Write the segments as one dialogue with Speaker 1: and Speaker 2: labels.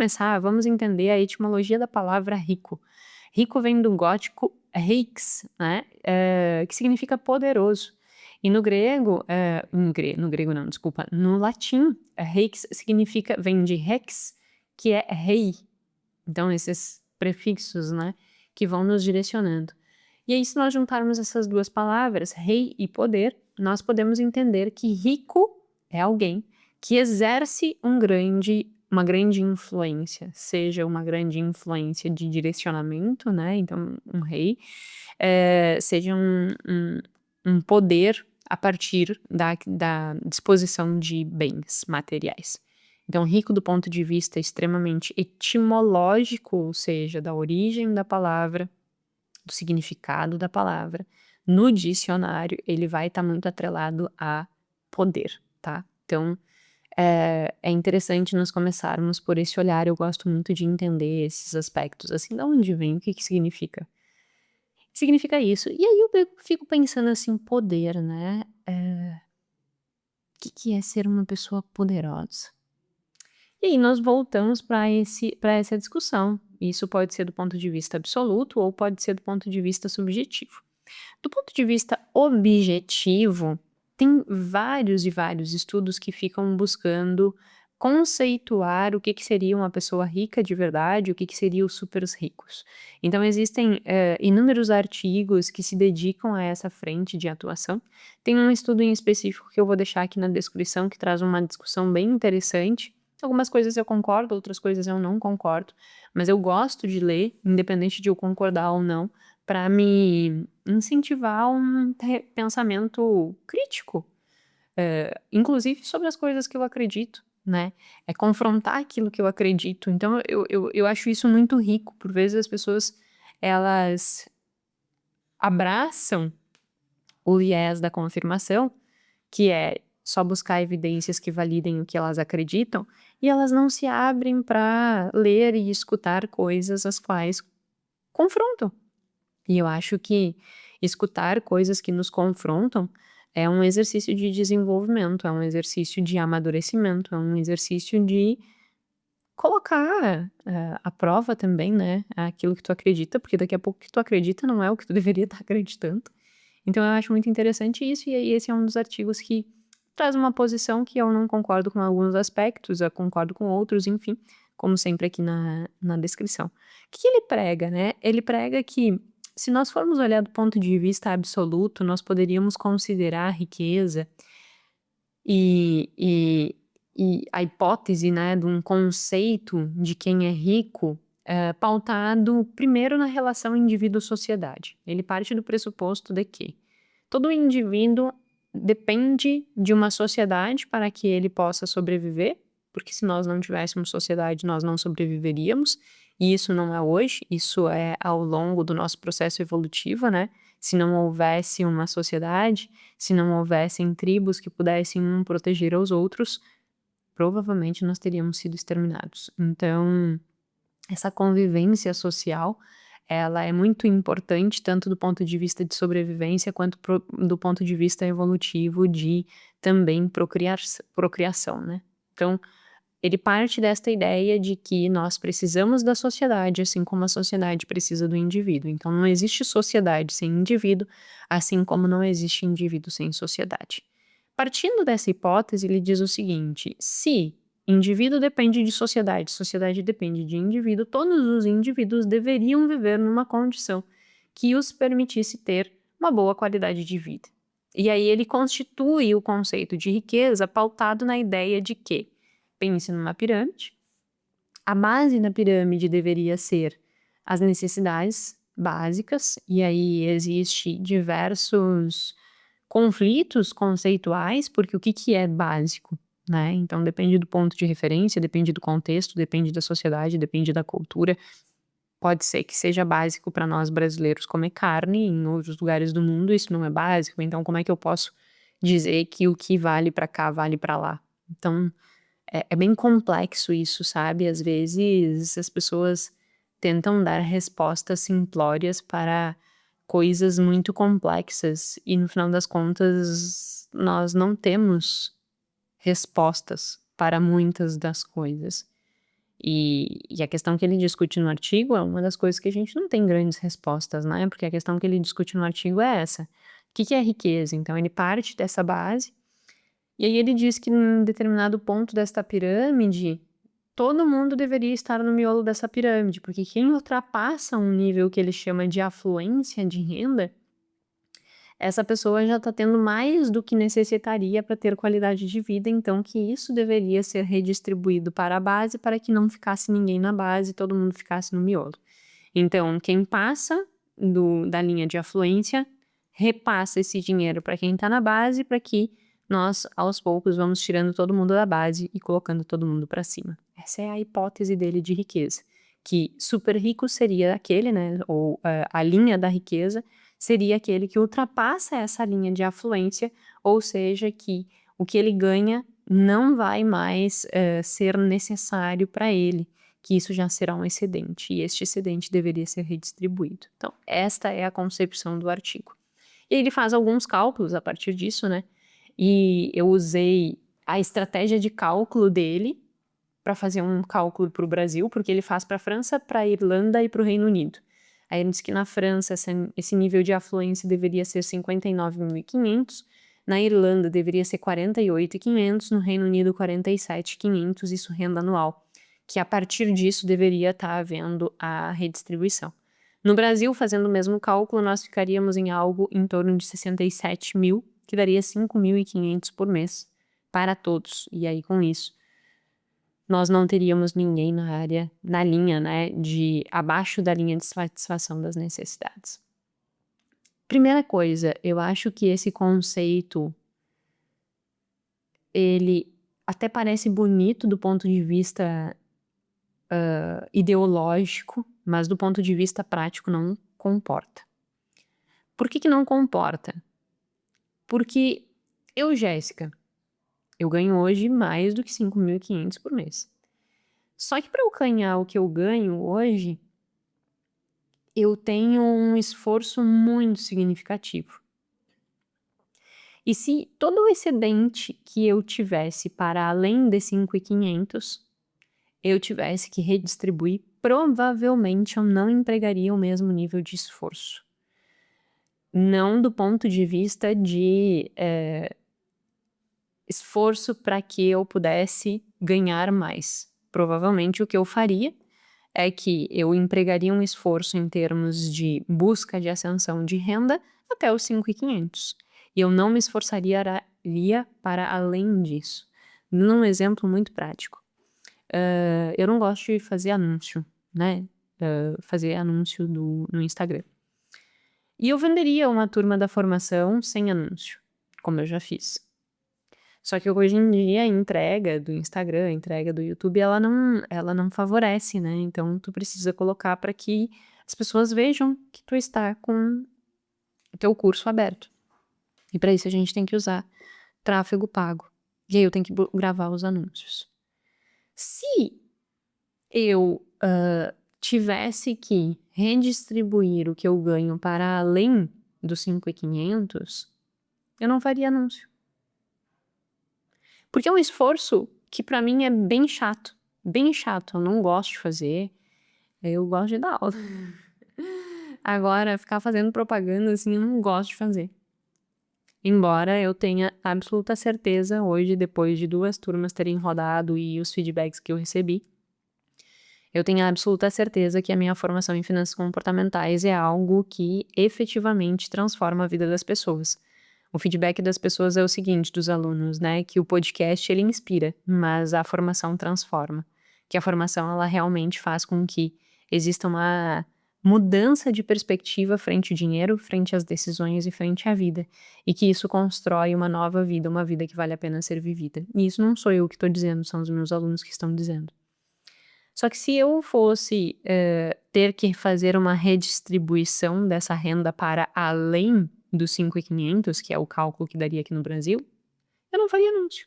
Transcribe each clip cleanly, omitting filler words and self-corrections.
Speaker 1: começar, vamos entender a etimologia da palavra rico. Rico vem do gótico reix, né, que significa poderoso. E no grego, no grego não, desculpa, no latim, reix vem de rex, que é rei. Então esses prefixos, né, que vão nos direcionando. E aí se nós juntarmos essas duas palavras, rei e poder, nós podemos entender que rico é alguém que exerce uma grande influência, seja uma grande influência de direcionamento, né, então um rei, seja um poder a partir da disposição de bens materiais. Então, rico do ponto de vista extremamente etimológico, ou seja, da origem da palavra, do significado da palavra, no dicionário ele vai estar muito atrelado a poder, tá? Então, é interessante nós começarmos por esse olhar, eu gosto muito de entender esses aspectos, assim, de onde vem, o que que significa? Significa isso. E aí eu fico pensando assim, poder, né? O que que é ser uma pessoa poderosa? E aí nós voltamos para essa discussão. Isso pode ser do ponto de vista absoluto ou pode ser do ponto de vista subjetivo. Do ponto de vista objetivo, tem vários e vários estudos que ficam buscando conceituar o que que seria uma pessoa rica de verdade, o que que seria os super ricos. Então existem inúmeros artigos que se dedicam a essa frente de atuação. Tem um estudo em específico que eu vou deixar aqui na descrição que traz uma discussão bem interessante. Algumas coisas eu concordo, outras coisas eu não concordo, mas eu gosto de ler, independente de eu concordar ou não, para me incentivar um pensamento crítico, inclusive sobre as coisas que eu acredito, né? É confrontar aquilo que eu acredito. Então eu acho isso muito rico. Por vezes as pessoas elas abraçam o viés da confirmação, que é só buscar evidências que validem o que elas acreditam, e elas não se abrem para ler e escutar coisas as quais confrontam. E eu acho que escutar coisas que nos confrontam é um exercício de desenvolvimento, é um exercício de amadurecimento, é um exercício de colocar, à prova também, né, aquilo que tu acredita, porque daqui a pouco o que tu acredita não é o que tu deveria estar acreditando. Então eu acho muito interessante isso, e aí esse é um dos artigos que traz uma posição que eu não concordo com alguns aspectos, eu concordo com outros, enfim, como sempre aqui na descrição. O que que ele prega, né? Ele prega que se nós formos olhar do ponto de vista absoluto, nós poderíamos considerar a riqueza e e a hipótese, né, de um conceito de quem é rico, pautado primeiro na relação indivíduo-sociedade. Ele parte do pressuposto de que todo indivíduo depende de uma sociedade para que ele possa sobreviver, porque se nós não tivéssemos sociedade, nós não sobreviveríamos, e isso não é hoje, isso é ao longo do nosso processo evolutivo, né? Se não houvesse uma sociedade, se não houvessem tribos que pudessem um proteger aos outros, provavelmente nós teríamos sido exterminados. Então, essa convivência social, ela é muito importante tanto do ponto de vista de sobrevivência quanto do ponto de vista evolutivo de também procriação, né? Então, ele parte desta ideia de que nós precisamos da sociedade, assim como a sociedade precisa do indivíduo. Então, não existe sociedade sem indivíduo, assim como não existe indivíduo sem sociedade. Partindo dessa hipótese, ele diz o seguinte: se indivíduo depende de sociedade, sociedade depende de indivíduo, todos os indivíduos deveriam viver numa condição que os permitisse ter uma boa qualidade de vida. E aí ele constitui o conceito de riqueza pautado na ideia de que, pense numa pirâmide, a base da pirâmide deveria ser as necessidades básicas, e aí existe diversos conflitos conceituais, porque o que que é básico, né? Então depende do ponto de referência, depende do contexto, depende da sociedade, depende da cultura. Pode ser que seja básico para nós brasileiros comer carne, em outros lugares do mundo isso não é básico, então como é que eu posso dizer que o que vale para cá vale para lá? Então é bem complexo isso, sabe? Às vezes as pessoas tentam dar respostas simplórias para coisas muito complexas e no final das contas nós não temos respostas para muitas das coisas. E a questão que ele discute no artigo é uma das coisas que a gente não tem grandes respostas, né? Porque a questão que ele discute no artigo é essa. O que é riqueza? Então, ele parte dessa base, e aí ele diz que em determinado ponto desta pirâmide, todo mundo deveria estar no miolo dessa pirâmide, porque quem ultrapassa um nível que ele chama de afluência de renda, essa pessoa já está tendo mais do que necessitaria para ter qualidade de vida, então que isso deveria ser redistribuído para a base, para que não ficasse ninguém na base e todo mundo ficasse no miolo. Então, quem passa da linha de afluência, repassa esse dinheiro para quem está na base, para que nós, aos poucos, vamos tirando todo mundo da base e colocando todo mundo para cima. Essa é a hipótese dele de riqueza, que super rico seria aquele, né, ou a linha da riqueza, seria aquele que ultrapassa essa linha de afluência, ou seja, que o que ele ganha não vai mais ser necessário para ele, que isso já será um excedente, e este excedente deveria ser redistribuído. Então, esta é a concepção do artigo. E ele faz alguns cálculos a partir disso, né? E eu usei a estratégia de cálculo dele para fazer um cálculo para o Brasil, porque ele faz para a França, para a Irlanda e para o Reino Unido. Aí ele diz que na França esse nível de afluência deveria ser 59.500, na Irlanda deveria ser 48.500, no Reino Unido 47.500, isso renda anual, que a partir disso deveria estar havendo a redistribuição. No Brasil, fazendo o mesmo cálculo, nós ficaríamos em algo em torno de 67 mil, que daria 5.500 por mês para todos. E aí, com isso, nós não teríamos ninguém na linha, né, abaixo da linha de satisfação das necessidades. Primeira coisa, eu acho que esse conceito, ele até parece bonito do ponto de vista ideológico, mas do ponto de vista prático não comporta. Por que não comporta? Porque eu, Jéssica, eu ganho hoje mais do que 5.500 por mês. Só que para eu ganhar o que eu ganho hoje, eu tenho um esforço muito significativo. E se todo o excedente que eu tivesse para além de 5.500, eu tivesse que redistribuir, provavelmente eu não empregaria o mesmo nível de esforço. Não do ponto de vista de esforço para que eu pudesse ganhar mais. Provavelmente o que eu faria é que eu empregaria um esforço em termos de busca de ascensão de renda até os 5.500. E eu não me esforçaria para além disso. Num exemplo muito prático. Eu não gosto de fazer anúncio, né? Fazer anúncio no Instagram. E eu venderia uma turma da formação sem anúncio, como eu já fiz. Só que hoje em dia a entrega do Instagram, a entrega do YouTube, ela não favorece, né? Então tu precisa colocar para que as pessoas vejam que tu está com o teu curso aberto. E para isso a gente tem que usar tráfego pago. E aí eu tenho que gravar os anúncios. Se eu tivesse que redistribuir o que eu ganho para além dos 5.500, eu não faria anúncio. Porque é um esforço que para mim é bem chato. Bem chato, eu não gosto de fazer. Eu gosto de dar aula. Agora, ficar fazendo propaganda assim, eu não gosto de fazer. Embora eu tenha absoluta certeza hoje, depois de 2 turmas terem rodado e os feedbacks que eu recebi, eu tenho absoluta certeza que a minha formação em finanças comportamentais é algo que efetivamente transforma a vida das pessoas. O feedback das pessoas é o seguinte, dos alunos, né, que o podcast ele inspira, mas a formação transforma. Que a formação ela realmente faz com que exista uma mudança de perspectiva frente ao dinheiro, frente às decisões e frente à vida. E que isso constrói uma nova vida, uma vida que vale a pena ser vivida. E isso não sou eu que estou dizendo, são os meus alunos que estão dizendo. Só que se eu fosse ter que fazer uma redistribuição dessa renda para além dos 5.500, que é o cálculo que daria aqui no Brasil, eu não faria anúncio.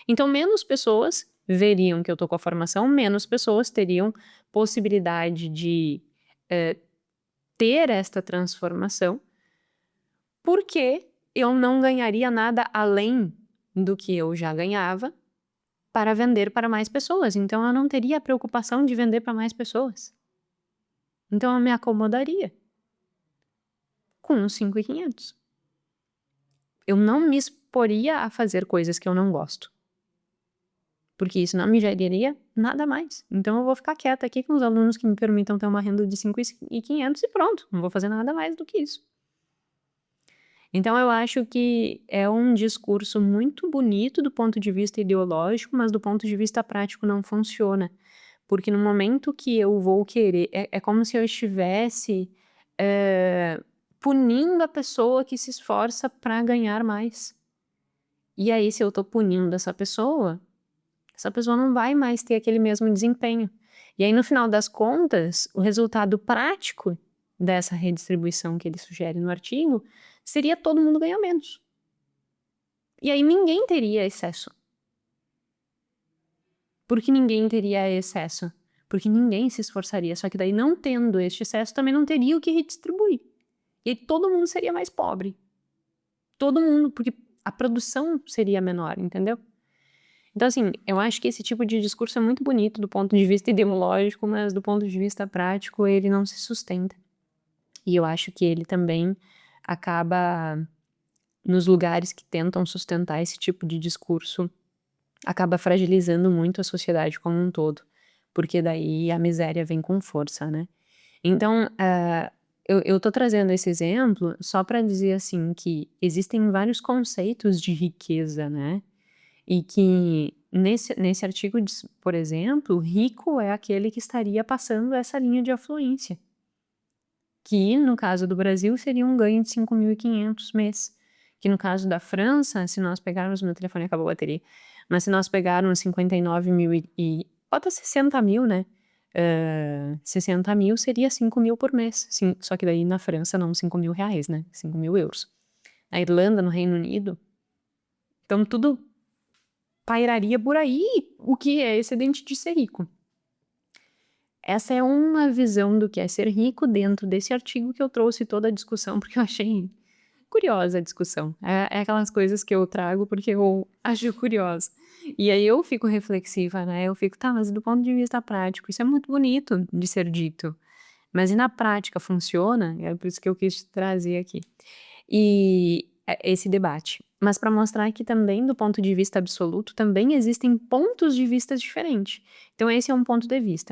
Speaker 1: Então, menos pessoas veriam que eu tô com a formação, menos pessoas teriam possibilidade de ter esta transformação, porque eu não ganharia nada além do que eu já ganhava, para vender para mais pessoas, então eu não teria a preocupação de vender para mais pessoas. Então eu me acomodaria com os 5.500. Eu não me exporia a fazer coisas que eu não gosto, porque isso não me geraria nada mais. Então eu vou ficar quieta aqui com os alunos que me permitam ter uma renda de 5.500 e pronto, não vou fazer nada mais do que isso. Então eu acho que é um discurso muito bonito do ponto de vista ideológico, mas do ponto de vista prático não funciona. Porque no momento que eu vou querer, é como se eu estivesse punindo a pessoa que se esforça para ganhar mais. E aí, se eu tô punindo essa pessoa não vai mais ter aquele mesmo desempenho. E aí, no final das contas, o resultado prático dessa redistribuição que ele sugere no artigo seria todo mundo ganhar menos. E aí ninguém teria excesso. Por que ninguém teria excesso? Porque ninguém se esforçaria. Só que daí, não tendo este excesso, também não teria o que redistribuir. E aí todo mundo seria mais pobre. Todo mundo, porque a produção seria menor, entendeu? Então, assim, eu acho que esse tipo de discurso é muito bonito do ponto de vista ideológico, mas do ponto de vista prático ele não se sustenta. E eu acho que ele também acaba, nos lugares que tentam sustentar esse tipo de discurso, acaba fragilizando muito a sociedade como um todo, porque daí a miséria vem com força, né? Então, eu tô trazendo esse exemplo só para dizer, assim, que existem vários conceitos de riqueza, né? E que nesse artigo diz, por exemplo, rico é aquele que estaria passando essa linha de afluência, que no caso do Brasil seria um ganho de 5.500 mês, que no caso da França, se nós pegarmos, meu telefone acabou a bateria, mas se nós pegarmos 59 mil e bota 60 mil, né? 60 mil seria 5 mil por mês, sim, só que daí na França não 5 mil reais, né? 5 mil euros. Na Irlanda, no Reino Unido, então tudo pairaria por aí o que é excedente de ser rico. Essa é uma visão do que é ser rico dentro desse artigo que eu trouxe toda a discussão, porque eu achei curiosa a discussão. É aquelas coisas que eu trago porque eu acho curiosa. E aí eu fico reflexiva, né? Eu fico, tá, mas do ponto de vista prático, isso é muito bonito de ser dito. Mas e na prática funciona? É por isso que eu quis trazer aqui. E esse debate. Mas para mostrar que também, do ponto de vista absoluto, também existem pontos de vista diferentes. Então esse é um ponto de vista.